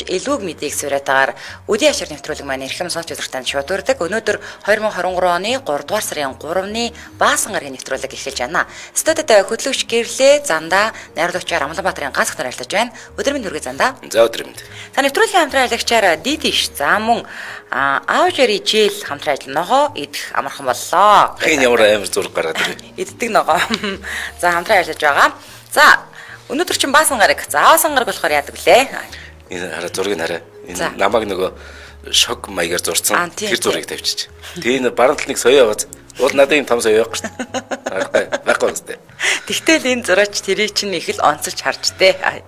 элүүг мэдээг сураатаар үдийн ачаар нэвтрүүлэг маань эрхэм сонсч үзэгчдийн шууд хүрдэг. Өнөөдөр 2023 оны 3 дугаар сарын 3-ны баасан гарагийн нэвтрүүлэг эхэлж байна. Студид хөтлөгч Гэрлээ Зандаа, найруулагчаар Амланбаатарын ганц хатар ажиллаж байна. Өдөр минь хүргээ Зандаа. За өдөр минь. Та нэвтрүүлгийн хамтран ажиллагчаар Дидиш за мөн Аужери Жил хамтран ажиллана ногоо идэх амархан боллоо. Хин ямар амар зураг гаргаад ирээ. Иддэг ногоо. За хамтран ажиллаж байгаа. За өнөөдөр чинь баасан гараг. За баасан гараг болохоор яадаг вүлээ? Энэ хараа зургийг хараа. Энэ намайг нөгөө шок маягаар зурцсан. Тэр зургийг тавьчих. Тэгээ энэ баруун талныг соёо яваад уул надад юм том соёо явахгүй шүү дээ. Байхгүй үстэй. Тэгтэл энэ зураач тэрийг чинь их л онцолж харж дээ.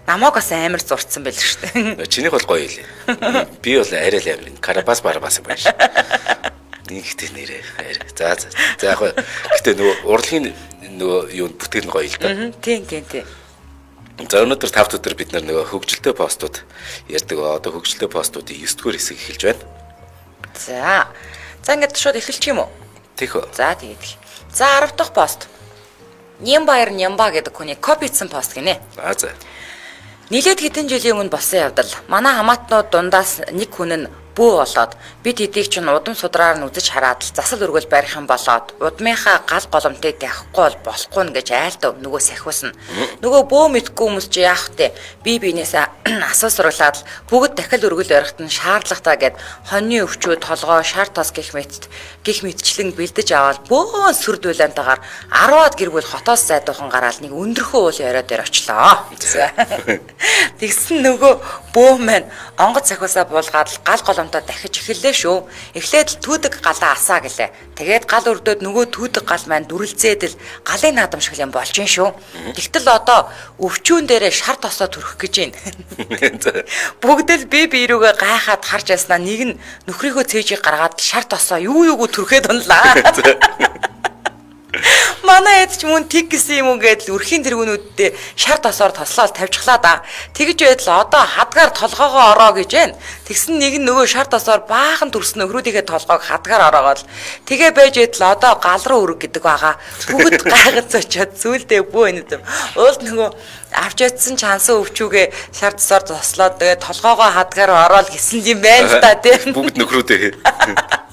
Намайг бас амар зурцсан байл шүү дээ. Чинийх бол гоё хэлээ. Би бол арай л амар Карабас Барабас юм байна шүү. Нэгтэй нэрээ. За яг гэхдээ нөгөө урлагийн нөгөө юу бүтгэл нь гоё л да. Тийм. За өнөөдөр 5 өдөр бид нөгөө хөгжилтэй постууд ярьдаг. Одоо хөгжилтэй постуудын 9-р хэсэг эхэлж байна. За ингээд шууд эхэлчих юм уу? Тийх үү. За тэгээд. За 10 дахь пост. Нямбаяр нямба гэдэг хүний копицсан пост гинэ. За. Нилээд хэдэн жилийн өмнө болсон явдал. Манай хамаатнууд дундаас нэг хүн нь бүү болоод бид эдийг чинь удам судраар нь үзэж хараад л засал өргөл барих юм болоод удмынхаа гал голомтыг тавихгүй болохгүй нь гэж айлтав нөгөө сахиусна. Нөгөө бөө мэдгүй хүмүүс чи яах вэ? Би биенээсээ асуу сураглаад л бүгд дахил өргөл барихт нь шаардлагатай гэд хоньны өвчүүд толгой шар тос гих мэтчлэн бэлдэж аваад бөөн сүр дулаантайгаар 10-аад гэр бүл хотоос зайдуухан гараад нэг өндөрхөө уул яриад дээр очлоо. Тэгсэн нөгөө бөө маань онгоц сахиусаа буулгаад л гал голомтоо дахиж эхэллээ шүү. Эхлээд л түүдэг галаа асаа гэлээ. Тэгээд гал өрдөөд нөгөө түүдэг гал маань дүрлцээд л галын наадам шиг юм болж гин шүү. Тэгтэл одоо өвчүүн дээрээ шар тосоо төрөх гэж байна. Бүгд л би рүүгээ гайхаад харж яснаа нэг нь нөхрийнхөө цээжийг гаргаад шар тосоо юу төрхөөд унлаа. Манай эд ч мөн тиг гэсэн юм уу гэдэл өрхийн тэргүүнүүддээ шар тосоор тослоод тавьчихлаа да. Тэгж байтал одоо хадгаар толгоогоо ороо гэж байна. Тэгсэн нэг нь нөгөө шар тосоор баахан төрсөн нөхрүүдийнхээ толгоог хадгаар ороогоод тэгээ байж байтал одоо гал руу өрг гэдэг байгаа. Бүгд гайхаж очиод зүйлдээ бөө энэдэм. Уул нөгөө авч ядсан чансан өвчүүгээ шар тосоор тослоод тэгээ толгоогоо хадгаар ороод гисэн юм байна л да тийм. Бүгд нөхрүүдээ.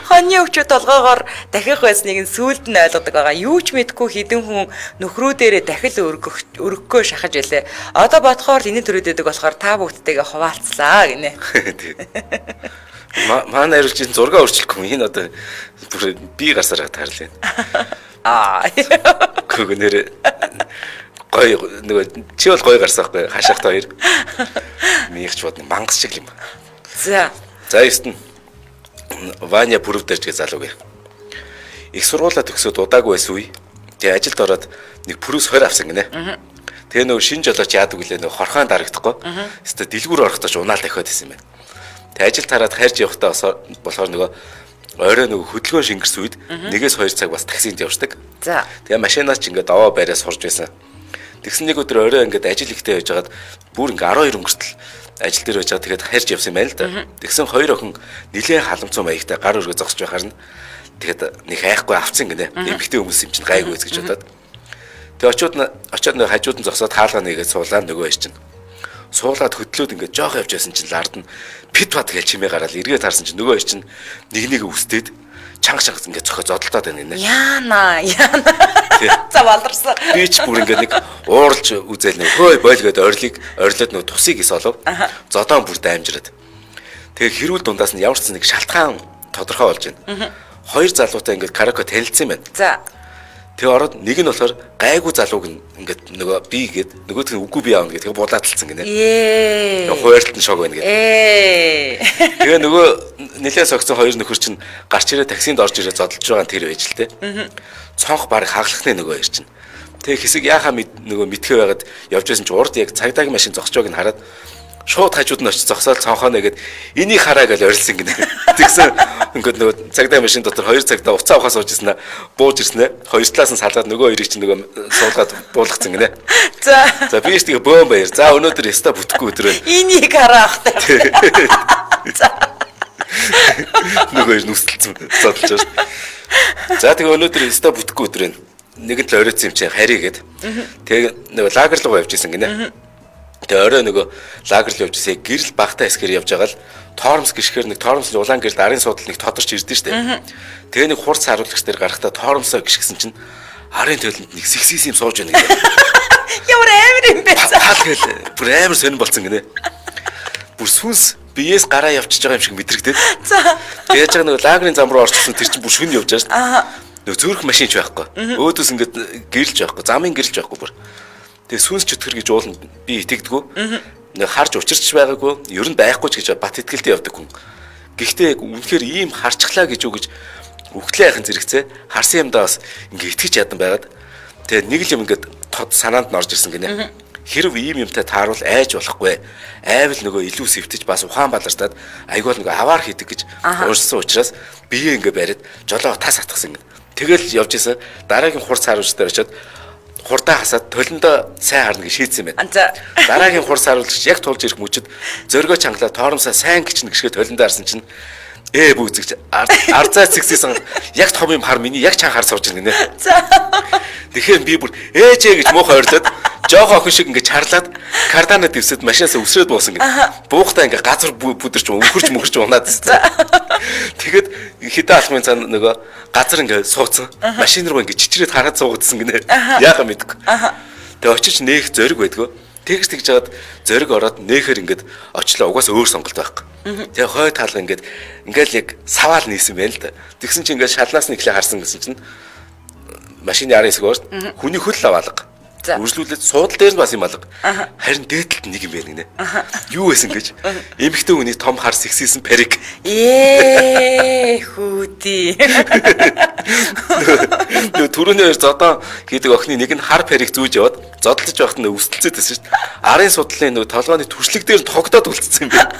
Хоньны өвчүүд толгоогоор дахих байсныг нь сүүлд нь ойлгодог байгаа. Юу ч мэдгүй хідэн хүн нөхрүүдээрээ дахил өргөхөө шахаж байлээ. Одоо бодохоор энэ төрөдөдөг болохоор та бүгдтэйгээ хуваалцлаа гинэ. Манай хариулж ин зураг өөрчлөхгүй. Энэ одоо бүр би гарсараа таарлаа. Гүг нэр гоё нөгөө чи бол гоё гарсан байхгүй хашаахт хоёр. Мийгч бод мангас шиг юм. За 9-т Ваня бүрвдэрч гэ залууг. Их сургуулаа төгсөөд удаагүй байсан үе. Тэгээ ажилд ороод нэг пүрүс 20 авсан гинэ. Тэгээ нөгөө шинэ жолооч яадаг гэлээ нөгөө хорхоон дарагдахгүй. Хэвээ дэлгүүр орохдоо ч унаал дахиад байсан юм байна. Тэгээ ажилд хараад хайрж явахдаа болохоор нөгөө орой нөгөө хөдөлгөөн шингэрсэн үед 1-2 цаг бас таксинд явждаг. За. Тэгээ машинаас ч ингээд овоо байраа сурж байсан. Тэгсэн нэг өдөр орой ингээд ажил ихтэй байж байгаад бүр ингээд 12 өнгөртөл ажил дээр байж байгаа тэгээд хайрж явсан юм байна л да. Тэгсэн хоёр охин нилээн халамцсан маягтай гар өргө зогсож байхаар нь тэгээд нэг хайхгүй авцсан гинэ. Эмхтэй хүмүүс юм чинь гайгүй гэж бодоод. Тэгээд очиод нэг хажууд нь зогсоод хаалгаа нэгээд суулаа нөгөө ээж чинь. Суулгаад хөдлөөд ингээд жоох явж байсан чинь лард нь пит бат гэж чимээ гараад эргээд харсан чинь нөгөө ээж чинь нэг үстэд чанга ингээд цохоо зодолтоод байна нэ. Яана. За баларсан. Би ч бүр ингээд нэг ууралж үзэл нэг хөөй бойлгоод орилоод нөгөө тусыг ис олов. Зодоон бүр даймжраад. Тэгээ хэрүүл дундаас нь ямар ч нэг шалтгаан тодорхой болж байна. Хоёр залуутай ингээд караоке танилцсан юм байна. За. Тэгээ ороод нэг нь болохоор гайгүй залууг ингээд нөгөө би гээд нөгөөх нь үгүй би аавна гэдэг булааталцсан гинэ. Хуйлт нь шог байна гэдэг. Тэгээ нөгөө нэлээд согцсон хоёр нөхөр чинь гарч ирээ таксинд орж ирээ зодолж байгаа тэр байж л те. Цонх баг хаглахны нөгөө ир чинь. Тэгээ хэсэг яахаа нөгөө мэдхээ байгаад явж байсан чи урд яг цагдаагийн машин зогсож байгааг нь хараад шууд хажууд нь очиж зогсоод цонхоо нэгээд энийг хараа гэж орилсан гинэ. Тэгсэн ингээд нөгөө цагдаагийн машин дотор 2 цагдаа уцаа ухаа сууж ирсэн бууж ирсэн хоёр талаас нь салгаад нөгөө хоёрыг чинь нөгөө суулгаад буулгацсан гинэ. За би ч тэгээ бөөн баяр. За өнөөдөр яста бүтэхгүй өдрөө. Энийг хараах та. Нөгөө ир нүсэлцэн зодолж байна. За тэгээ өнөөдөр яста бүтэхгүй өдрөө нэгэн л оройтсан юм чи харийгээд. Тэгээ нөгөө лагер руу явж исэн гинэ. Тэгээ орой нөгөө лагер л явж ирсэн. Гэрэл багтаа эсгээр явж байгаа л тоормс гიშгээр нэг тоормс улаан гэрэл арын суудал нэг тодорч ирдэ штэ. Тэгээ нэг хурц харуулагч дээр гарахтаа тоормсоо гიშгсэн чинь арын төлөнд нэг сэгсис юм сууж байна гэдэг. Ямар амар юм бэ? Тэгэл бүр амар сонир болсон гинэ. Бүр сүнс биеэс гараа явчихж байгаа юм шиг мэдрэгдээд. За. Яаж байгаа нөгөө лагерын зам руу орчихсон тэр чинь бүр шүн явж байгаа штэ. Нөгөө зөөрөх машин ч байхгүй. Өөдөөс ингээд гэрэлж байхгүй. Замын гэрэлж байхгүй бүр. Тэгээ сүнс чөтгөр гэж уулна би итгэдэггүй. Нэг харж учирч байгаагүй. Ер нь байхгүй ч гэж бат итгэлтэй явдаг хүн. Гэхдээ үнэхээр ийм харчглаа гэж үг гэж өгтлээ яхан зэрэгцээ. Харсан юмдаа бас ингээ итгэж ядан байгаад. Тэгээ нэг л юм ингээд тод санаанд нь орж ирсэн гинэ. Хэрв ийм юмтай тааруул айж болохгүй. Айвал нөгөө илүү сэвтэж бас ухаан балартаад айгуул нөгөө аваар хийдэг гэж уурсан учраас бие ингээ бариад жолоо тас атгсан гинэ. Тэгэл явж исэн. Дараагийн хурц харуулж дээр очиод хурдаа хасаад толондоо сайн харна гэж шийдсэн байна. Дараагийн хурц харуулж яг тулж ирэх мөчөд зөргөө чангалаа тоормсоо сайн гिचнэ гэшгээ толондоо харсан чинь бүүзэгч арзаа цэгссэн яг том юм хар миний яг чан хар сууж ирнэ. Тэгэхээр би бүр ээжээ гэж муухай ойрлоод жоохоо охин шиг ингээд чарлаад кардана дэвсэд машинаас өсрөөд буусан гэдэг. Буухтаа ингээд газар бүдэрч өнхөрч мөхөрч унаад тест. Тэгэхэд хитэ алхмын цаана нөгөө газар ингээд сууцсан. Машин руу ингээд чичрээд хараад суугдсан гинэ. Яахаа мэдгүй. Тэгээ очиж нээх зориг байдгүй. Тэгж жаад зориг ороод нээхээр ингээд очлоо угаас өөр сонголт байхгүй. Тэгээ хой таалга ингээл яг саваал нийсэн байл л да. Тэгсэн чинь ингээд шалнаас нь ихлэ харсан гэсэн чинь машины арын хэсэг өөрт хүний хөл аваалга. Үржлүүлээд суудал дээр нь бас юм алга. Харин дээдлэлт нэг юм байна гинэ. Юу байсан гэж? Эмэгтэй хүний том хар сэгсийсэн парик. Хүүдий. Түрүүний хоёр зодоо хийдэг охины нэг нь хар парик зүүж яваад зодтолж байхад нь өсөлцөөд байсан шүү дээ. Арын судлалын нөгөө толгойн түшлэг дээр нь тогтоод үлдсэн юм байна.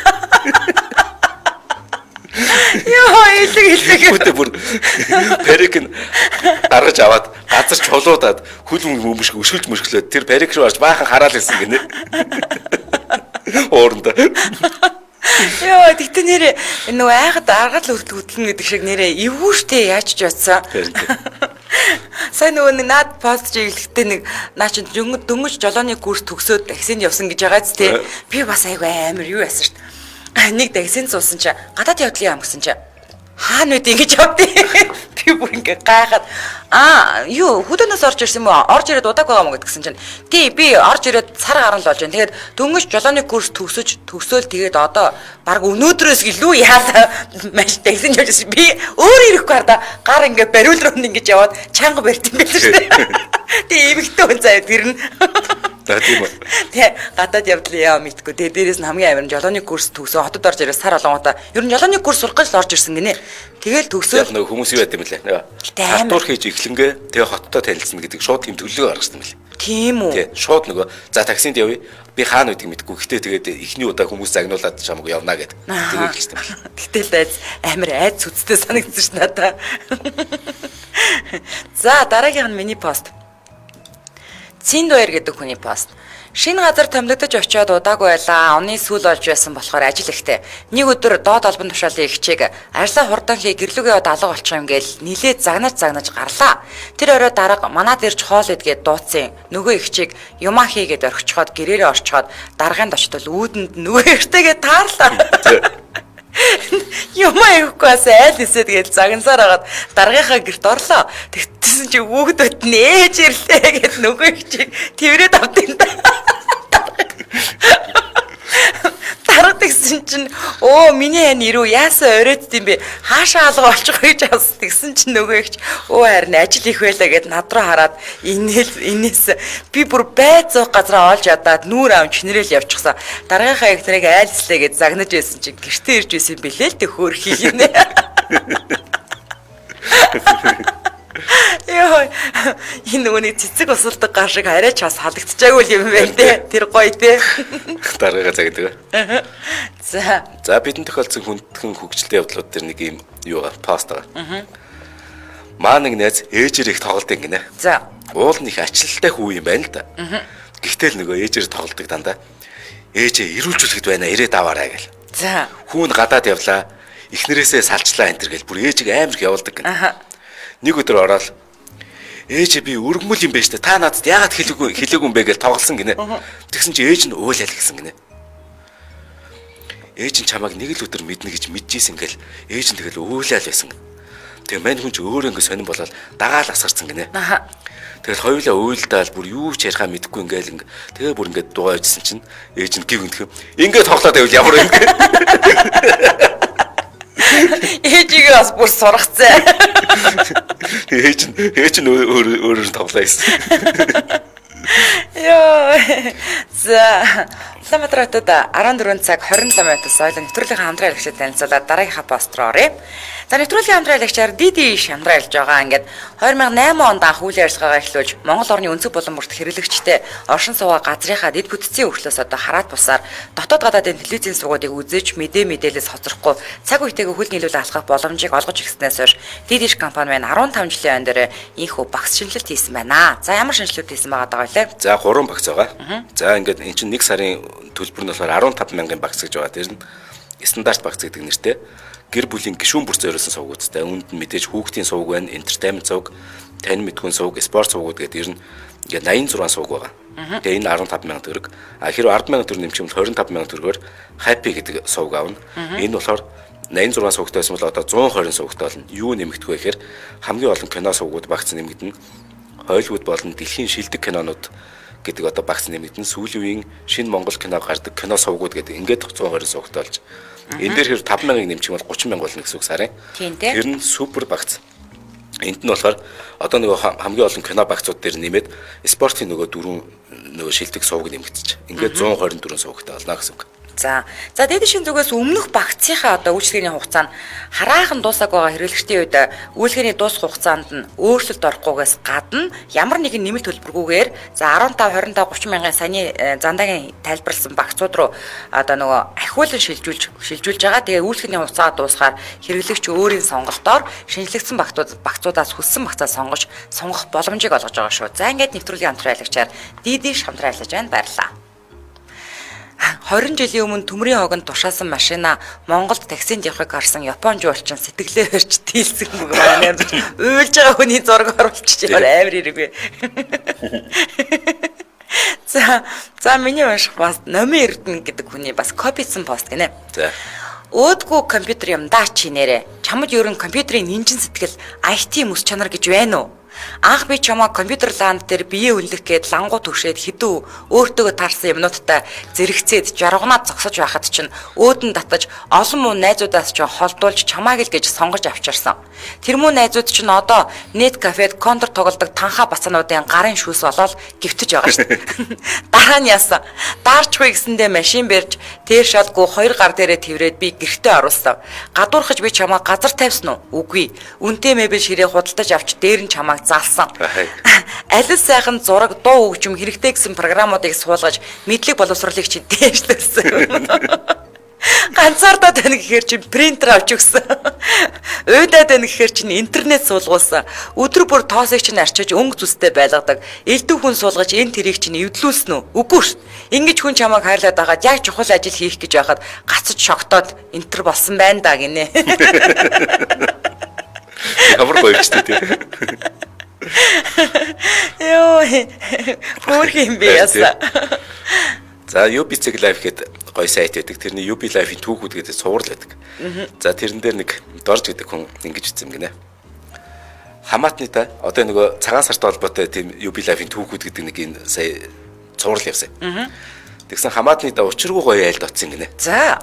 Яа, илэг. Бүр парик нь гаргаж аваад газар чулуудаад хөл өмшг өшгөлж мөшглөөд тэр парик руу орж баахан хараал хэлсэн гинэ. Ууранда. Яа, тэгтээ нэрээ нөгөө айхад аргал хөдлөн гэдэг шиг нэрээ эвгүй штэ яаж ч бодсон. Сайн нөгөө наад пост чиглэхдээ нэг наа чи дөнгөж жолооны курс төгсөөд таксинд явсан гэж байгаа ч тий. Би бас айгүй амар юу яасан штэ. Нэг таксинд суусан чи гадаад явдлын юм гэсэн чи хаана үт ингэж явдیں۔ Би бүр ингээ гайхаад юу хөдөөнөөс орж ирсэн юм уу? Орж ирээд удааг байгаа мó гэдгсэн чинь тий би орж ирээд сар гарan л болж байна. Тэгээд дөнгөж жолооны курс төгсөөл тэгээд одоо баг өнөөдрөөс илүү яалаа маш таксинд явж ирсэн. Би өөр ирэхгүй хараа гар ингээ бариул руу ингэж яваад чанга барьт юм байсан шүү дээ. Тэгээ эмэгтэй хүн заяа тэр нь. Тийм үү. Тэ гадаад явдлаа яа мэдгүй. Тэгээ дээрээс нь хамгийн амар жолооны курс төгсөө хотод орж ирээ сар олонготой. Ер нь жолооны курс сурах гэж орж ирсэн гинэ. Тэгэл төгсөө. Яг нэг хүмүүс юу яд юм лээ. Хатуур хийж эхлэнгээ тэгээ хоттой танилцсан гэдэг шууд тийм төлөвлөгөө гаргасан юм лээ. Тийм үү. Тий. Шууд нөгөө за таксинд явъя. Би хаана үдгийг мэдгүй. Гэтэ тэгээд эхний удаа хүмүүс загнуулаад чамаг явна гэдэг. Тэгээ хэлсэн юм лээ. Гэтэл амар айц сүцтэй санагдсан ш надаа. За дараагийнх нь миний пост. Циндуэр гэдэг хүний пост. Шинэ газар томилогдож очиод удаагүй байлаа. Оны сүүл болж байсан болохоор ажил ихтэй. Нэг өдөр доод албан тушаалын эгчийг арьлаа хурдан хий гэрлүүгээ алга болчих юм гээл нилээд загнаж гарлаа. Тэр орой дарга манад ирж хоол идгээд дууцсан. Нөгөө эгчийг юмаа хийгээд орхичхоод гэрээрээ орчхоод даргаанд очтол үүдэнд нөгөө эртэйгээ таарлаа. Юмаа ихгүй айл эсэд гэж загнасаар хагаад даргийнхаа гэрт орлоо. Тэгтсэн чи хүүхдүүд нээж ирлээ гэд нөгөө их чи тэрвэрэд авдیں۔ Дарга тэгсэн чинь миний ань ирүү яасан оройд тийм бэ? Хаашаа алга болчих вэ гэж авсан. Тэгсэн чинь нөгөө их харин ажил их байлаа гэд над руу хараад инээс би бүр байц зуух газараа олж ядаад нүүр ам чинэрэл явчихсан. Даргийнхаа их нарыг айлслаа гэд загнаж байсан чинь гэртээ ирж исэн бэлээ л тэ хөөрхий гинэ. Яа, энэ нүуний цэцэг усалдаг гар шиг арайч бас халагдчихаагүй юм байна те. Тэр гоё те. Дараагаа загдаг. За бидний тохиолдсон хүндхэн хөгжилтэй явдлууд дээр нэг юм юу пост байгаа. Маа нэг найз ээжээр их тоглолт ингэнэ. За. Уул нь их ачлалтай хүү юм байна л да. Гэхдээ л нөгөө ээжээр тоглолдог дандаа. Ээжээ ирүүлжүүлэхэд байна ирээд аваарай гэл. За. Хүүн гадаад явлаа. Эхнэрээсээ салчлаа энэ төр гэл бүр ээжийг амар их явуулдаг гэнэ. Нэг өдөр ороод Ээж би өргөмөл юм байж та надад яагаад хэлээгүй юм бэ гэж тоглосон гинэ. Тэгсэн чи ээж нь уйлал гэсэн гинэ. Ээж нь чамайг нэг л өдөр мэднэ гэж мэдчихсэн ингээл ээж нь тэгэл уйлал байсан. Тэгээ мань хүн ч өөрөө ингэ сонирн болоод дагаал асгарсан гинэ. Тэгэл хоёулаа уйлдаал бүр юу ч ярихаа мэдэхгүй ингээл тэгээ бүр ингээд дугаа ичсэн чинь ээж нь гів гэнтэх ингээд тоглоод байвал ямар юм бэ? Ээжигээ бас бүр сургацсан. Ээж нь өөрөөр тоглоо хийсэн. Яа. За Улаанбаатарт 14 цаг 27 минутаас соёлын нэвтрүүлгийн хамтран аялагчид танилцуулаад дараагийнхаа пост руу оръё. За нэвтрүүлгийн хамтран аялагчаар Диди шамдраа хэлж байгаа. Ингээд 2008 онд анх үйл ажиллагаагаа эхлүүлж Монгол орны өнцөг булан бүрт хэрэглэгчтэй оршин суугаа газрынхаа дэд бүтцийн өвчлөөс одоо хараад бусаар дотоод гадаадын телевизийн сургуудыг үзэж мэдээлэлээс хоцрохгүй цаг үетэйгээ хөл нийлүүл алхах боломжийг олгож ирснээс хойш Диди компани маань 15 жилийн өн дээр инхүү багц шинжилэлт хийсэн байна. За ямар шинжилэлт хийсэн байгаа вэ? За 3 багц байгаа. За ингээд эн чинь 1 сарын төлбөр нь болохоор 15 мянган багц гэж байгаа. Тэр нь стандарт багц гэдэг нэртэй. Гэр бүлийн гишүүн бүр зориулсан сувгуудтай. Үүнд нь мэдээж хүүхдийн сувг байна, entertainment сувг, тань мэдгүн сувг, спорт сувгууд гэдэг ер нь ингээд 86 сувг байгаа. Тэгээ энэ 15 мянган төгрөг. Хэрвээ 10 мянган төгрөг нэмчихвэл 25 мянган төгрөгөөр happy гэдэг сувг аавна. Энэ болохоор 86 сувгтай байсан бол одоо 120 сувгтай болно. Юу нэмэгдэхгүй гэхээр хамгийн олон кино сувгууд багц нэмэгдэнэ. Хойлгууд болон дэлхийн шилдэг кинонууд гэдэг одоо багц нэмэгдэн сүүлийн үеийн шинэ Монгол кино гардаг кино сувгууд гэдэг ингээд 120 сувгтай болж. Энэ дээр хэрэг 5 мянгаыг нэмчих бол 30 мянга болно гэсэн үг сарын. Тэр нь супер багц. Энд нь болохоор одоо нөгөө хамгийн олон кино багцууд дээр нэмээд спортын нөгөө дөрвөн шилдэг сувг нэмэгдэж. Ингээд 124 сувгтай болно гэсэн үг. За Диди шин зүгээс өмнөх багцынхаа одоо үйлчлэгээний хугацаанд хараахан дуусаг байгаа хэрэглэгчдийн үед үйлчлэгээний дуусах хугацаанд нь өөрчлөлт орохгүйгээс гадна ямар нэгэн нэмэлт төлбөргүйгээр за 15, 25, 30 мянган саяны зандагийн тайлбарласан багцууд руу одоо нөгөө ахиулан шилжүүлж байгаа. Тэгээ үйлчлэгээний хугацаа дуусахаар хэрэглэгч өөрийн сонголтоор шинжлэгдсэн багцуудаас хүссэн багцаа сонгох боломжийг олгож байгаа шүү. За ингээд нэвтрүүлгийн хамтран аялагчаар Диди хамтран аярлаж байна. Баярлалаа. 20 жилийн өмнө төмрийн хогонд тушаасан машина Монголд таксинд явахыг харсан Япон жуулчин сэтгэлээ хөрч дийлсэн үг байна. Уйлж байгаа хүний зураг оруулчих ямар амар хэрэг вэ. За миний унших пост Номын Эрдэнэ гэдэг хүний бас кописэн пост гинэ. За. Өөдгөө компьютер юм даа чи нэрэ. Чамд ерөн компьютерийн нинжин сэтгэл IT мэс чанар гэж байна уу? Анх би чамаа компьютер лаанд дээр бие үнэлэх гээд лангуу төвшөөд хідүү өөртөө таарсан юмнуудтай зэрэгцээд жаргонаад зогсож байхад чинь өөдөн татаж олон муу найзуудаас ч холдуулж чамааг л гэж сонгож авчирсан. Тэр муу найзууд чинь одоо нет кафед контр тоглодог танхаа бацаануудын гарын шүүс болоод гівтэж байгаа шүү дээ. Дараа нь яасан. Даарчгүй гэсэндээ машин барьж тэр шалгүй 2 гар дээрээ тэврээд би гэртээ оруулсан. Гадуурхаж би чамаа газар тавьсан уу? Үгүй. Үнтэй мебель ширээ худалдаж авч дээр нь чамааг залсан. Алис сайхан зураг дуу хөгжим хэрэгтэй гэсэн програмуудыг суулгаж мэдлэг боловсролыг чи дээшлүүлсэн. Ганцаардаа тань гэхээр чи принтер авч өгсөн. Уйдаа тань гэхээр чи интернет суулгуулсан. Өдөр бүр тоосыг чинь арчиж өнгө зүстэй байлгадаг. Элдв хүн суулгаж энэ тэрийг чинь эвдлүүлсэн үү? Үгүй шүү. Ингэж хүн чамайг хайрлаад байгаад яг чухал ажил хийх гэж байхад гацж шогтоод энтер болсон байна да гинэ. Ямар гоё ч тийм. Йоо. Хөөх юм бэ ясаа. За UB Live гэдэг гоё сайт байдаг. Тэрний UB Live-ийн түүхүүд гэдэг цуврал байдаг. За тэрэн дээр нэг дорж гэдэг хүн ингэж хэлсэн юм гинэ. Хамаатны та одоо нөгөө цагаан сартай холбоотой тийм UB Live-ийн түүхүүд гэдэг нэг энэ сая цуврал явсан. Тэгсэн хамаатны та учиргүй гоё айлд оцсон гинэ. За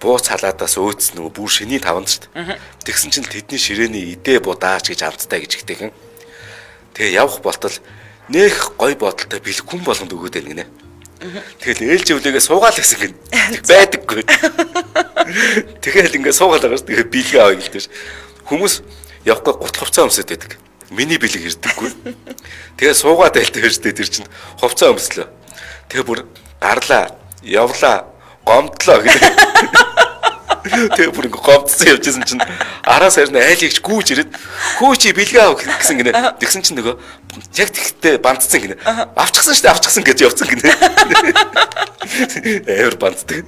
бууц халаадаас өөцс нөгөө бүр шиний таванд шүү дээ. Тэгсэн чинь тэдний ширээний идэ будаач гэж амттай гэж ихтэйхэн. Тэгээ явах болтол нэх гой бодолтой бэлгүн болгонд өгөөд байл гинэ. Тэгэл ээлж өвлөгээ суугаал гэсэн гин. Байдаггүй. Тэгэл ингээ суугаал байгаа шүү. Тэгээ бэлгээ авъя гэлдэж. Хүмүүс явахгүй гутал хувцас өмсөд байдаг. Миний бэлэг ирдэггүй. Тэгээ суугаад байлтай байж дээ тэр чинь хувцас өмслөө. Тэгээ бүр гарлаа, явлаа, гомдлоо гэдэг. Тэгээ бүр ингээ говцсон явжсэн чинь араа сарны айлгийгч гүүж ирээд хөөчи бэлгээ ав гэсэн гинэ. Тэгсэн чинь нөгөө яг тэгтээ бандцсан гинэ. Авчихсан шүү дээ авчихсан гэж явцсан гинэ. Эвэр банддаг.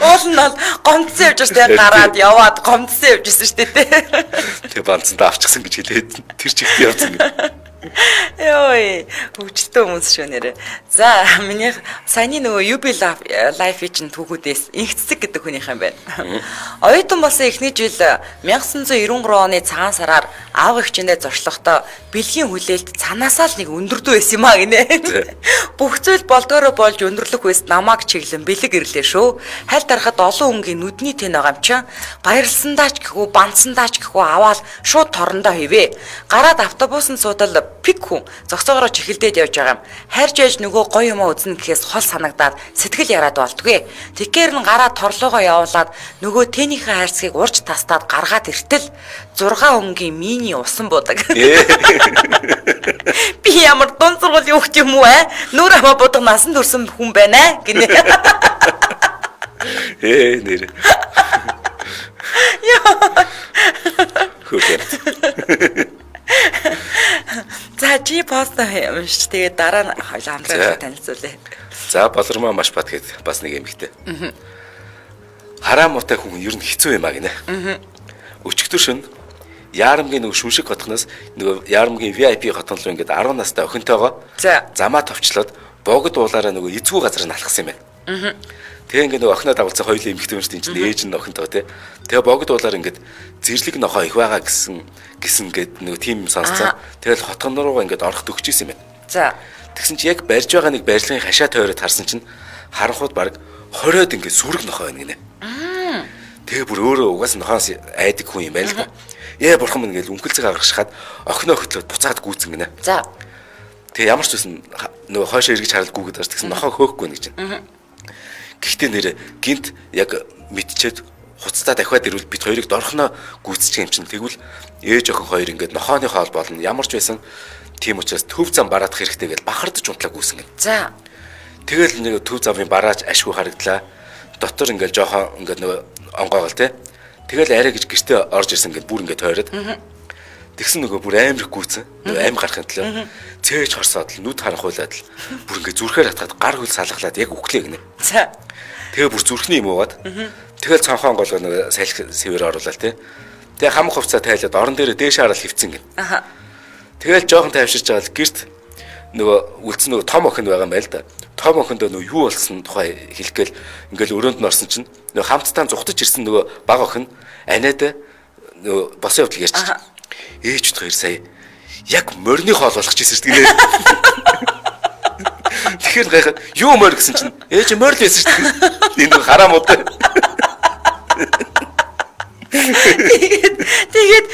Уул нь бол гомдсон явж штэ гараад яваад гомдсон явж байсан штэ тий. Тэгээ банцандаа авчихсан гэж хэлээд тэр чигт явсан. Йой, хөвчтэй хүмүүс шүү нэрэ. За, миний саяны нөгөө UB Life чинь түүхүүдээс инхцэг гэдэг хүнийх юм байна. Оюутан болсон эхний жил 1993 оны цагаан сараар аав эгчэндээ зорчлохдоо бэлгийн хүлээлт цанаасаа л нэг өндөрдөө байсан юм а гинэ. Бүх зүйл болдгоороо болж өндөрлөх байс намайг чиглэн бэлэг ирлээ шүү. Хальт дарахад олон өнгийн нүдний тэн байгаа юм чинь баярлсандаа ч гэхүү банцсандаа ч гэхүү аваад шууд торндоо хивээ. Гараад автобусанд суудал пик хүн зогсоогоор чихэлдээд явж байгаа юм. Хайрж яж нөгөө гоё юм үзнэ гэхээс хол санагдаад сэтгэл яраад болдгүй. Тэгэхээр нь гараад торлоогоо явуулаад нөгөө тэнийхээ хайрцгийг урж тастаад гаргаад иртэл 6 өнгийн мини усан будаг. Би ямар дун сургууль юу гэх юм уу аа? Нүр хамаа будаг насан турсан хүн байна гинэ. Нэр. Яа. Хөөе. За чи пост юмш тэгээ дараа нь хоёлаа хамтран танилцуулъя. За болормоо маш бат гэд бас нэг эмэгтэй. Хараа муутай хүн ер нь хэцүү юм а гинэ. Өчигдөр шин Яарамгийн нөгөө шүншиг хотхоноос нөгөө Яарамгийн VIP хотхон руу ингээд 10 настай охинтойгоо замаа товчлоод богд уулаараа нөгөө эзгүй газар нь алхсан юм байна. Тэгээ ингээд нөгөө охиноо дагуулсан хоёулаа эмэгтэй юм шүү дээ. Ээж нь охинтой тий. Тэгээ богд уулаар ингээд зэрлэг нохоо их байгаа гэсэн гээд нөгөө тим юм сонсцоо. Тэгэл хотхон руугаа ингээд орохд өгч ирсэн юм байна. За. Тэгсэн чи яг барьж байгаа нэг барилгын хашаа тойроод харсан чинь харанхууд баг 20-од ингээд сүрэг нохоо байна гинэ. Тэгээ бүр өөрөө угаас нохоос айдаг хүн юм байл та. Яа бурхан мэн гэж үнхэлцэг гаргахшаад охиноо хөтлөөд буцаад гүйцэн гинэ. За. Тэгээ ямар ч үсэн нөгөө хойшоо эргэж хараад гүйгээд гарч тэгсэн нохоо хөөхгүй нэ гэж. Гэхдээ нэрэ гинт яг мэдчихэд хуцтаа дахиад ирвэл бид хоёрыг дорхноо гүйцчих юм чинь тэгвэл ээж охин хоёр ингээд нохооны хоол болно ямар ч байсан тийм учраас төв зам бараадах хэрэгтэй гэж бахардж унтлаа гүйсэн гэн. За. Тэгэл нэг төв замын бараач ашгүй харагдлаа. Дотор ингээд жоохон ингээд нөгөө онгоогол те. Тэгэл арай гэж гэртээ орж ирсэн ингээд бүр ингээд тойроод. Тэгсэн нөгөө бүр амар их гүйцэн. Нөгөө аим гарахын төлөө цээж хорсоод л нүд харанхуулаад л бүр ингээд зүрхээр хатгаад гар хөл салглаад яг үхлээ гинэ. За. Тэгээ бүр зүрхний юм уугаад. Тэгэл цонхон голгоо нөгөө салхи сэвэр оруулаад те. Тэгээ хамх хувцаа тайлаад орон дээр дээш хараад хөвцөн гин. Аха. Тэгэл жоохон тайвширч байгаа л гэрт нөгөө үлдсэн нөгөө том охин байгаа юм байл да. Том охиндоо нөгөө юу болсон тухай хэлгээл ингээл өрөөнд нь орсон чинь нөгөө хамтдаа зүхтаж ирсэн нөгөө баг охин анаад нөгөө босон явдал ярьчих. Ээжд хоёр сая яг морины хоол болгож ирсэн шүү дээ. Тэгэхээр гайхаад юу морь гэсэн чинь ээж морь л байсан шүү дээ. Энэ хараа муутай. Тэгээд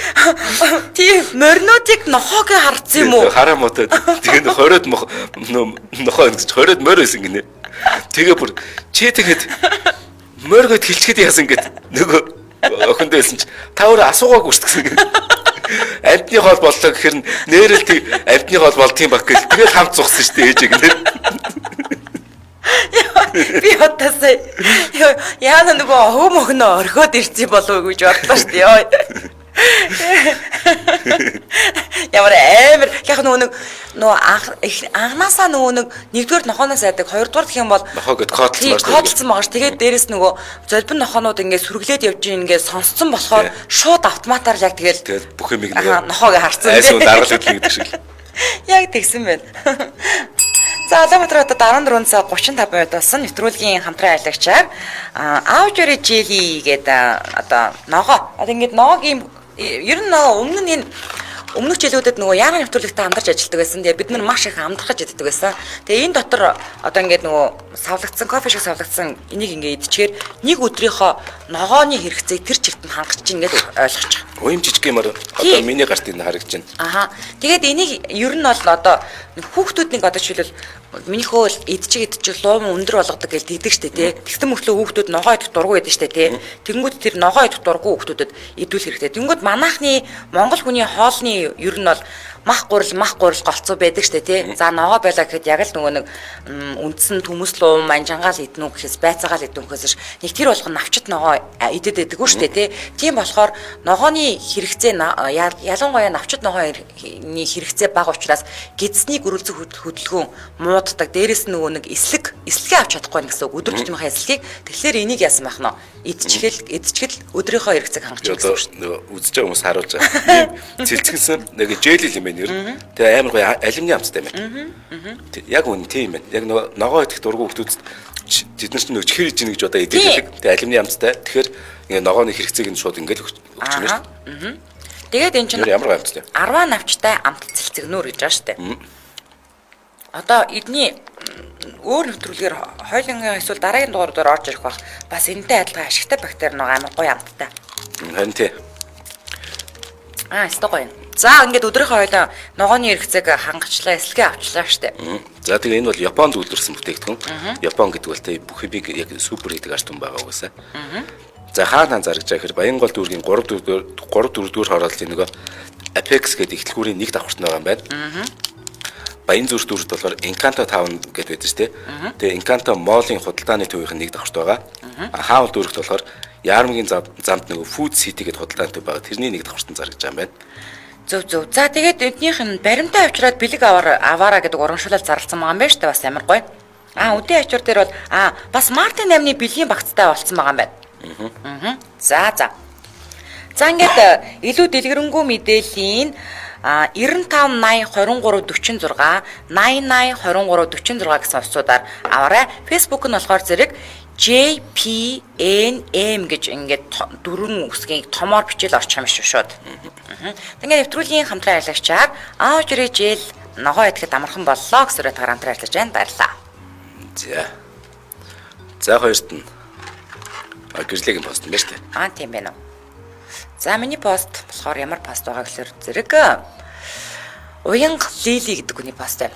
тийм моринуудыг нохоог харцсан юм уу? Хараа муутай. Тэгээд 20-од нохоо гэж 20-од морь байсан гинэ. Тэгээ бүр чи тэгэхэд морьгод хилчихэд яасан гэд нөгөө охинд байсан чи та өөрөө асуугаагүй шүү гэсэн. Амтны хоол боллоо гэхээр нэрэлт амтны хоол болт юм баг гэл тэгэл хамт зогсон шүү дээ ээж гинэ. Би хотосоо яа нөгөө хөм охиноо орхиод ирсэн болов уу гэж бодлоо шүү дээ. Ямар амар яг нөгөө анхнаасаа нөгөө нэгдүгээр нохооноос айдаг хоёрдугаар гэх юм бол нохоогод кодлцсон байгаа ш. Тэгээд дээрэс нөгөө золбин нохоонууд ингээд сүрглээд явж ингээд сонсцсон болохоор шууд автоматар яг тэгэл бүх юмыг нохоог харцсан. Айсуу дараал хөдлөг гэдэг шиг. Яг тэгсэн байна. За Улаанбаатар одоо 14 цаг 35 минут болсон нэвтрүүлгийн хамтран аялагчаар аужри жели гэдэг одоо ногоо. Одоо ингээд ногоогийн ер нь өмнө нь энэ өмнөх жилүүдэд нөгөө яаран нэвтрүүлэгтээ хамтарч ажилладаг байсан. Тэгээ бид нар маш их амдархаж иддэг байсан. Тэгээ энэ дотор одоо ингээд нөгөө савлагдсан кофе шиг савлагдсан энийг ингээд идчихээр нэг өдрийнхөө ногооны хэрэгцээг тэр чигт нь хангаж чинь ингээд ойлгож байгаа. Уйм жижиг юмар одоо миний гарт энэ харагдаж байна. Аха. Тэгээд энийг ер нь бол одоо хүүхдүүд нэг одоо жишээлбэл минийхөө идчих луум өндөр болгодог гэж тэгдэг штэ тий. Тэгсэн мөртлөө хүүхдүүд ногоо идэх дургу байдаг штэ тий. Тэгэнгүүт тэр ногоо идэх дургу хүүхдүүдэд идүүл хэрэгтэй. Тэгэнгүүт манайхны Монгол хүний хоолны ер нь бол мах гурил голцоо байдаг штэ тий. За ногоо байлаа гэхэд яг л нөгөө нэг үндсэн төмөслөө манжангаал иднүү гэхээс байцаагаал иднүү гэхээс нэг тэр болгон навчит ногоо идэд байдаггүй штэ тий. Тийм болохоор ногооны хэрэгцээ ялангуяа навчит ногооны хэрэгцээ бага учраас гидсний гөрөлзөх хөдөлгөөн мууддаг. Дээрээс нь нөгөө нэг эслэгээ авч чадахгүй гэсэн үг. Өдөр тутмынхаа эслэгийг тэгэхээр энийг яасан байх нь эдчгэл өдрийнхөө хэрэгцээг хангаж байгаа шүү дээ. Нөгөө үзэж байгаа хүмүүс харуулж байгаа. Цэлцгэнсэн нэг жээл юм байна ер нь. Тэгээ амар гоё алюминий амттай юм байна. Яг үн тийм байна. Яг нөгөө ногоо идэх дургу хүмүүс тэд нар ч нөгөө чихэр ижин гэж одоо эдэлдэг. Тэгээ алюминий амттай. Тэгэхээр ингээ ногооны хэрэгцээг нь шууд ингээл өгч байна шүү дээ. Тэгээд эн чинь ямар амттай? 10 навчтай амт цэлцгнөр гэж байгаа шүү дээ. Одоо эдний өөр нэвтрүүлгээр хойлонгийн эсвэл дараагийн дугаар дээр орж ирэх бах бас энэтэй адилхан ашигтай бактери нэг амар гоё амттай. Харин тий. Эсвэл гоё. За ингээд өдрийнхөө хойлоо ногооны хэрэгцээг хангачлаа, эслэгээ авчлаа штэ. За тэгээ энэ бол Японд үйлдвэрсэн бүтээгдэхүүн. Япон гэдэг бол тий бүх биг яг супер гэдэг арт юм байгаа угаасаа. За хаана зарж байгаа гэхээр Баянгол дүүргийн 3-4 хорооллын нөгөө Apex гэдэг ихтлгүүрийн нэг давхарт байгаа юм байна. Баян зүрх дүүрт болохоор Encanto 5 гэдэг байдаг шүү дээ. Тэгээ Encanto Mall-ын худалдааны төвийн нэг давхарт байгаа. Хаавал дүүрт болохоор Яармгийн замд нөгөө Food City гэдэг худалдааны төв байгаа. Тэрний нэг давхартанд зарж байгаа юм байна. Зөв. За тэгээд эднийх нь баримтаа авчираад бэлэг аваараа гэдэг урамшуулал зарласан байгаа юм байна шүү дээ. Бас амар гоё. Үдийн ачуур дээр бол бас Мартин 8-ны бэлгийн багцтай болцсон байгаа юм байна. За. За ингээд илүү дэлгэрэнгүй мэдээллийн 95 80 23 46 80 80 23 46 гэсэн утсуудаар аваарай. Facebook нь болохоор зэрэг JPNM гэж ингээд дөрвөн үсгийн томоор бичээл орчих юм шүү шууд. Тэгээд нэвтрүүлгийн хамтран ажиллагчаар Аужрижэл ногоо идэхэд амархан боллоо гэсээр хамтран ажиллаж байна. Баярлалаа. За хоёрт нь гэрлийн пост юм байна шүү дээ. Тийм байна уу. За миний пост болохоор ямар пост байгаа гэхээр зэрэг Уянга Лили гэдэг хүний пост байна.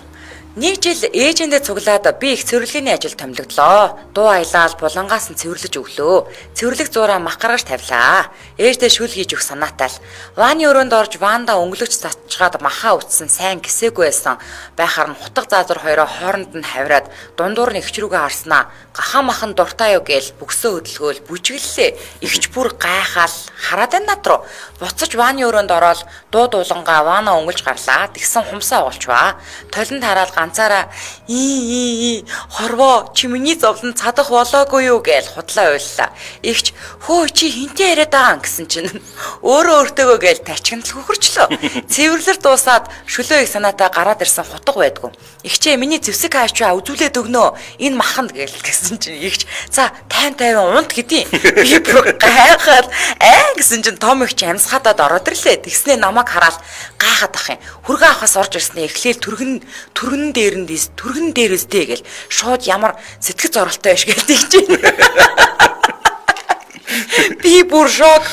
Нэг жил ээжэндээ цуглаад би их цэвэрлэгээний ажил томилогдлоо. Дуу аялал булангаас нь цэвэрлэж өглөө. Цэвэрлэг зураа мах гаргаж тавилаа. Ээждээ шүл хийж өгөх санаатай л. Вааны өрөөнд орж ваанда өнгөлөгч татчгаад махаа утсан сайн гисээгүй байсан. Байхаар нь хутга заазур хоёроо хооронд нь хавраад дундуур нь ихч рүүгээ харснаа. Гахаа махан дуртай юу гээл бүксөө хөдөлгөөл бүжиглээ. Ихч бүр гайхаал хараад энэ над руу буцаж вааны өрөөнд ороод дуу дуулангаа ваана өнгөлж гарлаа. Тэгсэн хумсаа оолчваа. Толинд хараад ганцаараа хорвоо чи миний зовлон цадах болоогүй юу гээл худлаа уйллаа. Игч хөө чи хинтээ яриад байгаа гэсэн чинь өөрөө өөртөөгөө гээл тачигнал хөхөрчлөө. Цэвэрлэр дуусаад шөлөө их санаатай гараад ирсэн хутга байдгүй. Игчээ миний зэвсэг хаачаа үзүүлээд өгнөө. Энэ маханд гээл гэсэн чинь игч за 50 унт гэдیں۔ Би бүр гайхаад гэсэн чинь том игч амсгаадад ороод ирлээ. Тэгснээ намайг хараад гайхаад ах юм. Хүргээ авахаас орж ирснээ эхлээл түргэн дээрээс дээ гэл шууд ямар сэтгэл зорилттой биш гээл тэгж байна. Би бүр шок.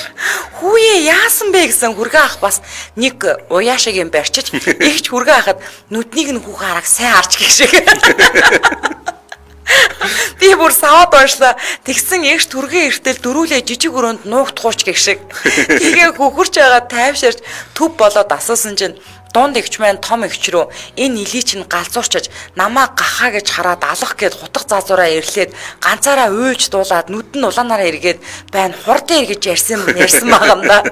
Хүүе яасан бэ гэсэн хүргээ ах бас нэг уяашиг юм барьчиж ихч хүргээ ахад нүднийг нь хүүхэн хараг сайн харж гэх шиг. Би бүр саваад уншлаа. Тэгсэн эгч түргээ эртэл дөрүүлээ жижиг өрөөнд нуугдахууч гэх шиг. Тэгээ хөхөрч байгаа тайвширч төв болоод асуусан чинь дунд игч маань том игч рүү энэ илий чинь галзуурчиж намаа гахаа гэж хараад алах гээд хутга заазураа ирлээд ганцаараа уйлж дуулаад нүд нь улаанаараа эргээд байна хурдан эргэж ярьсан байгаа юм да.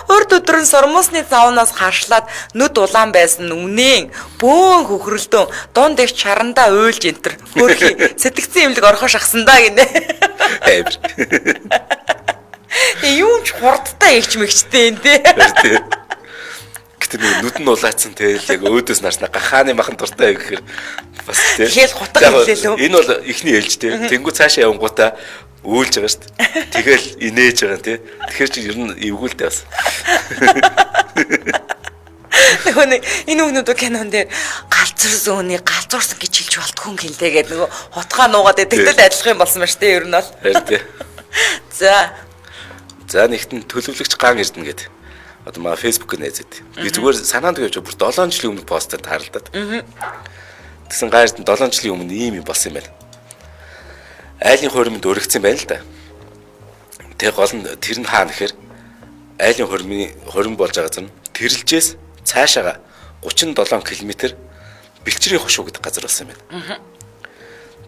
Урд өдрөн сормосны цаанаас харшлаад нүд улаан байсан үнэн бөөн хөхрөлдөө дунд игч чарандаа уйлж энтер хөрхи сэтгцэн имлэг орхоо шахсан да гинэ. Юм ч хурдтай игч мэгчтэй энэ тий. Нүд нь улаацсан те яг өөдөөс нарснаа гахааны махан дуртай гэхээр бас те. Тэгэл хутга хэлээ лөө. Энэ бол ихний ээлж те. Тэнгүү цаашаа явангуудаа өөлж байгаа шүү дээ. Тэгэл инээж байгаа те. Тэгэхээр чи ер нь эвгүүлтэй бас. Нөгөө энэ өгнөд кинон дээр галзуурсан гэж хэлж болтгүй юм гэлээ гэдэг нөгөө хутгаа нуугаад тэгтэл адилхан юм болсон ба штэ ер нь бол. Харин. За нэгтэн төлөвлөгч ган эрдэнэ гэдэг. Одоо маа Facebook нээзэд. Би зүгээр санаанд тавьж бүр 7 жилийн өмнө постэр таарлаад. Тэгсэн гайрд 7 жилийн өмнө ийм юм болсон юм байна. Айлын хуримд өргөцсөн байна л да. Тэг гол нь тэр нь хаана гэхээр айлын хурим болж байгаа зам тэрэлжээс цаашаага 37 км бэлчрийн хошуу гэдэг газар болсон юм байна.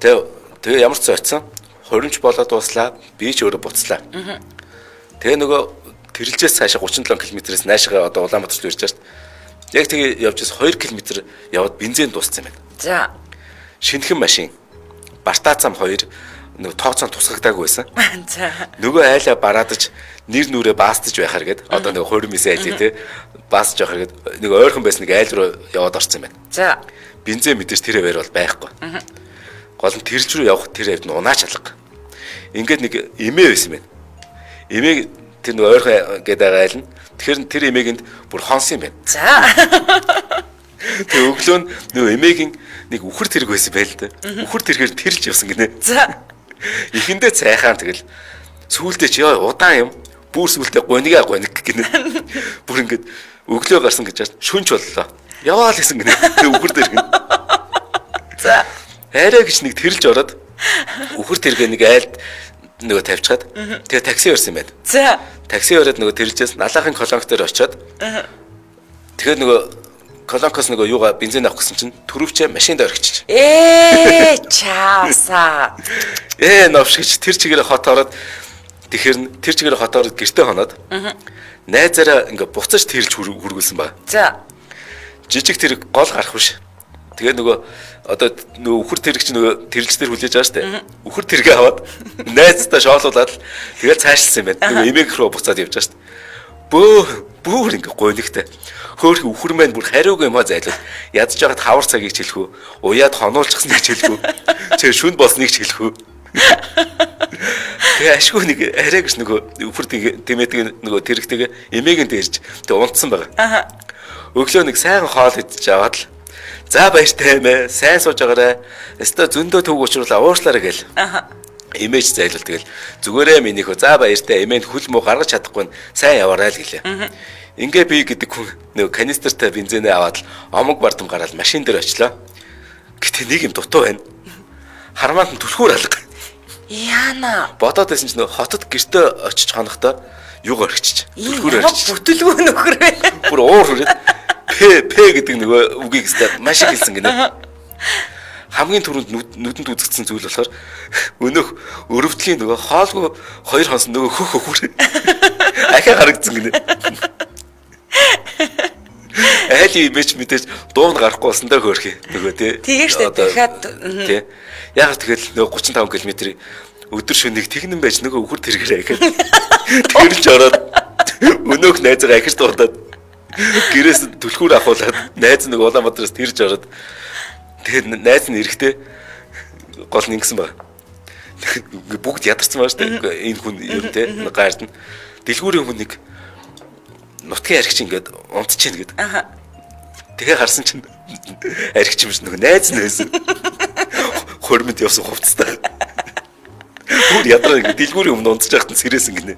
Тэгээ ямар ч зойцсон хоримч болоод дуслаа, би ч өөрөө буцлаа. Тэгээ нөгөө тэрэлжээс цаашаа 37 км-ээс наашгаа одоо Улаанбаатарт ирж байгаа шүү дээ. Яг тэгээ явж бас 2 км яваад бензин дууссан юм байна. За. Шинэхэн машин Барта зам 2 нөгөө тооцоон тусгагдаагүй байсан. За. Нөгөө айлаа бараадаж нэр нүрээ баастаж байхаар гээд одоо нөгөө хоримис айлээ те баасж байхаар гээд нөгөө ойрхон байсан нэг айл руу яваад орсон юм байна. За. Бензин мэдээж тэр аваар бол байхгүй. Гол нь тэрж рүү явах тэр авд нь унаач алга. Ингээд нэг эмээ байсан юм байна. Эмээг тэр нөгөө ойрхон гээд байгаа айл нь тэгэхээр тэр эмээгэнд бүр хонсон юм байна. За. Тэг өглөө нь нөгөө эмээгийн нэг үхэр тэрэг байсан байл та. Үхэр тэргээр тэрж явсан гинэ. За. Ихэндээ цайхаан тэгэл сүүлдээ чи удаан юм. Бүр сүүлдээ гоник гинэ. Бүр ингээд өглөө гарсан гэж шүнч боллоо. Яваал гэсэн гинэ. Тэг үхэр тэрэг. За. Арай гэж нэг тэрэлж ороод үхэр тэргээ нэг айлд нөгөө тавьчихад тэгээ такси өрсөн юм байна. За. Такси өрөөд нөгөө тэрэлжээс налахын колонк дээр очиод тэгээ нөгөө колонкос нөгөө юугаа бензин авах гэсэн чинь төрөвчөө машинд орхичих. Чааса. Новшигч тэр чигээр хот ороод тэгэхээр тэр чигээр хот ороод гэртээ хоноод найзаараа ингээ буцаж тэрэлж хүргүүлсэн ба. За. Жижиг тэрэг гол гарах биш. Тэгээ нөгөө одоо нөгөө үхэр тэрэг чи нөгөө тэрэлж дээр хүлээж байгаа штэ. Үхэр тэргээ аваад найзтай шоолуулаад тэгээ цаашлсан юм байна. Нөгөө эмээг рүү буцаад явж байгаа штэ. Бүр ингээ гонигтай. Хөөх үхэр маань бүр хариуг юм а зайлууд. Ядж байгаад хавар цагийг ч хэлэхүү. Уяад хонуулчихсныг ч хэлэхүү. Чи шүнд болсныг ч хэлэхүү. Тэгээ ашгүй нэг арай гэж нөгөө үхэр тэмээдэг нөгөө тэрэгтэйгээ эмээгэнд ирж тэгээ унтсан байгаа. Өглөө нэг сайхан хоол идэж аваад л за баяртай мэ сайн сууж байгаарай. Өстө зөндөө төв уучруулаа уушлаарай гээл. Имэж зайлвал тэгэл зүгээрээ минийхөө за баяртай эмээнд хүл муу гаргаж чадахгүй нь сайн яваарай л гэлээ. Ингээ би гэдэг хүн нөгөө канистертай бензинээ аваад л омог бардам гараад машин дээр очлоо. Гэтэ нэг юм дутуу байна. Хармаанд нь түлхүүр алга. Яана. Бодоод байсан чинь нөгөө хотод гэртээ очиж хонохдоо юг орхичиж. Түлхүүр орхиж. Бүтлгүү нөхөр байна. Бүр уур хүрээд П гэдэг нөгөө үгийг хэвээр маш их хэлсэн гинэ. Хамгийн түрүүнд нүдэнд үзэгдсэн зүйл болохоор өнөөх өрөвдлийн нөгөө хоолгүй хоёр хонс нөгөө хөх хөхөр ахиа харагдсан гинэ. Айли имэж мэдээж дуунд гарахгүй болсон даа хөөрхий нөгөө тий. Тэгээ штэ дахиад тий. Яг тэгэл нөгөө 35 км өдөр шөнөгийг тэгнэн байж нөгөө үхэр тэргэрээ гэхэд тэрж ороод өнөөх найзгаа ахиж дуудаад гэрээс түлхүүр авахулаад найз нэг Улаанбаатараас тэрж ороод тэгээд найз нь эрэхтэй гол нь ингэсэн баг. Бүгд ядарсан байгаа шүү дээ. Энэ хүн юм те гаард нь дэлгүүрийн хүн нэг нутгийн архич ингээд унтчихээн гээд. Тэгээ харсан чинь архич юм шиг нөгөө найз нь байсан. Хормонд явсан хувцастай. Бүр ядраа дэлгүүрийн өмнө унтж байхад нь сэрээсэн гинэ.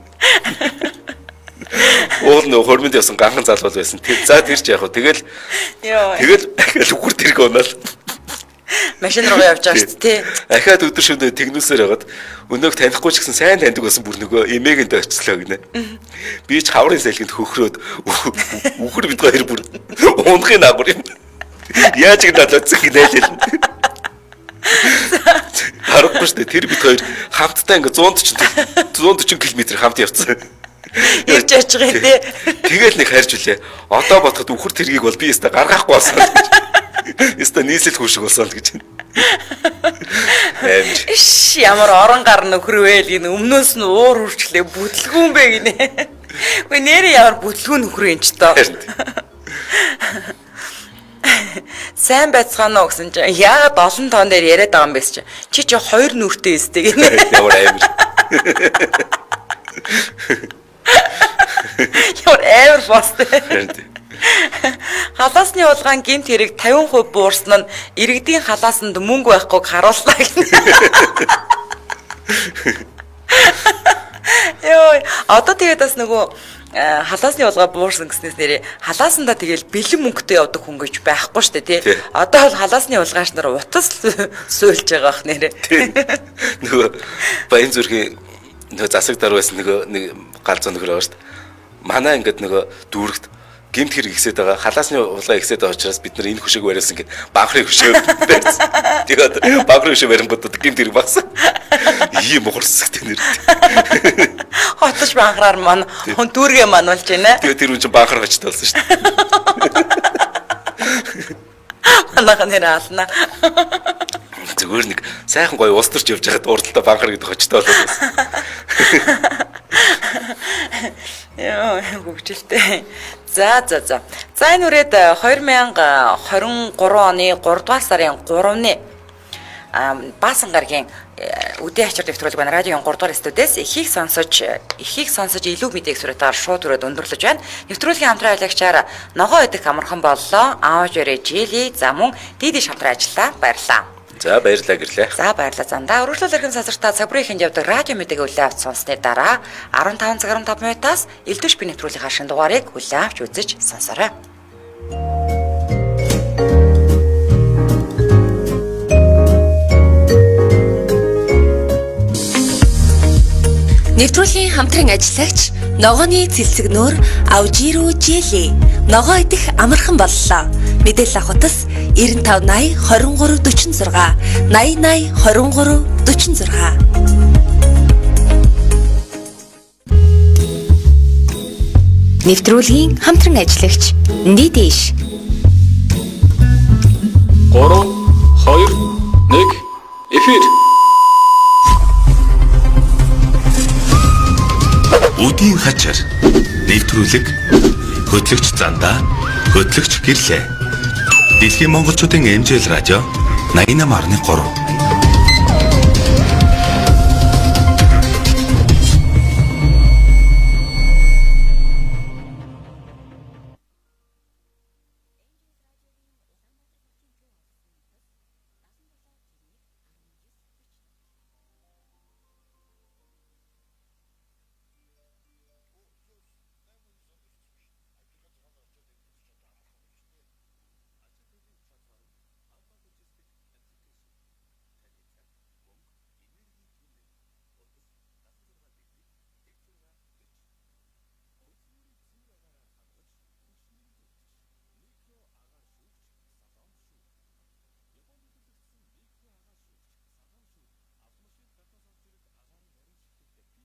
Уул нөө хормонд явсан ганхан залбал байсан. За тэр ч яг хөө тэгэл үхэр тэрэг унаал. Машин руу явж байгаа шүү дээ. Ахаад өдөр шөнө тэгнүүсээр хагаад өнөөг танихгүй ч гэсэн сайн таньдаг байсан бүр нөгөө эмээгэнд очлоо гинэ. Би ч хаврын салхинд хөхрөөд үхэр бид хоёр бүр уунахын агуур юм. Яаж ингэ нададсан гинэ. Харахгүй шүү дээ. Тэр бид хоёр хамтдаа ингээ 140 км хамт явцсан. Ирж оч байгаа тий. Тэгэл нэг харж үлээ. Одоо бодоход үхэр тэргийг бол би өстө гаргахгүй болсон гэж. Өстө нийслэл хүшиг болсон гэж. Иш ямар орон гар нөхөр вэ гин өмнөөс нь уур үрчлээ бүтлгүүн бэ гинэ. Үгүй нэрээ ямар бүтлгүүн нөхөр юм ч тоо. Сайн байцгаана уу гэсэн чинь яагаад олон тоон дээр яриад байгаа юм бэ чи? Чи хоёр нүртэй өстэй гинэ. Ямар амар. Ямар амар постэй. Халаасны улгаан гэмт хэрэг 50% буурсан нь иргэдийн халаасанд мөнгө байхгүйг харууллаа гэнэ. Йоо, одоо тэгээд бас нөгөө халаасны улгаа буурсан гэснээс нэрээ халаасандаа тэгэл бэлэн мөнгөтэй явдаг хүн гэж байхгүй штэ тий. Одоо бол халаасны улгаач нар утас суйлж байгаа бах нэрээ. Нөгөө баян зүрхийн нөгөө засаг дар байсан нөгөө нэг галзуу нөхөр байгаа штэ. Манай ингээд нөгөө дүүрэгт гэмт хэрэг ихсээд байгаа. Халаасны улаан ихсээд байгаа учраас бид нар энэ хөшөөг бариулсан гэд банхрын хөшөө барьсан. Тэгээд банхрын хөшөө барингууд гэмт хэрэг багсан. Ийм ухарсагтэй нэр. Хотч банхраар маань дүүргээ мануулж байна. Тэгээд тэр хүн чинь банхар гачтай болсон шүү дээ. Манайхан нэр аална. Зүгээр нэг сайхан гоё улс төрч явж байгаад урдталтаа банхар гэдэг хочтой болоод байсан. Яа, хөвгчлээ. За энэ үрээд 2023 оны 3 дугаар сарын 3-ны Баасан гарагийн үдээ ачаар нэвтрүүлэг байна. Радиогийн 3 дугаар студиэс эхийг сонсож илүү мэдээг сураатаар шууд өрөөд өндөрлөж байна. Нэвтрүүлгийн хамтран аялагчаар ногоо идэх амархан боллоо. Аавж өрөө жилий за мөн дийдий хамтран ажиллаа. Баярлалаа. За баярлалаа гэрлээ. За баярлалаа. Зандаа өргөжлөл эрхэм сасартаа цагрын хинж явдаг радио мэдээг хүлээн авч сонссны дараа 15 цаг 15 минутаас элдвэш би нэвтрүүлгийн хашин дугаарыг хүлээн авч үзэж сонсоорой. Нэвтрүүлгийн хамтран ажиллагч ногооны цэлцэгнөр Аужиру Жили ногоо идэх амархан боллоо. Мэдээлэл авах утас 95 80 23 46 80 80 23 46. Нэвтрүүлгийн хамтран ажиллагч Нийтэш 3 2 1 эфир. Үдийн хачаар нэвтрүүлэг хөтлөгч Зандаа хөтлөгч Гэрлээ. Дэлхийн монголчуудын эмжэл радио 88.3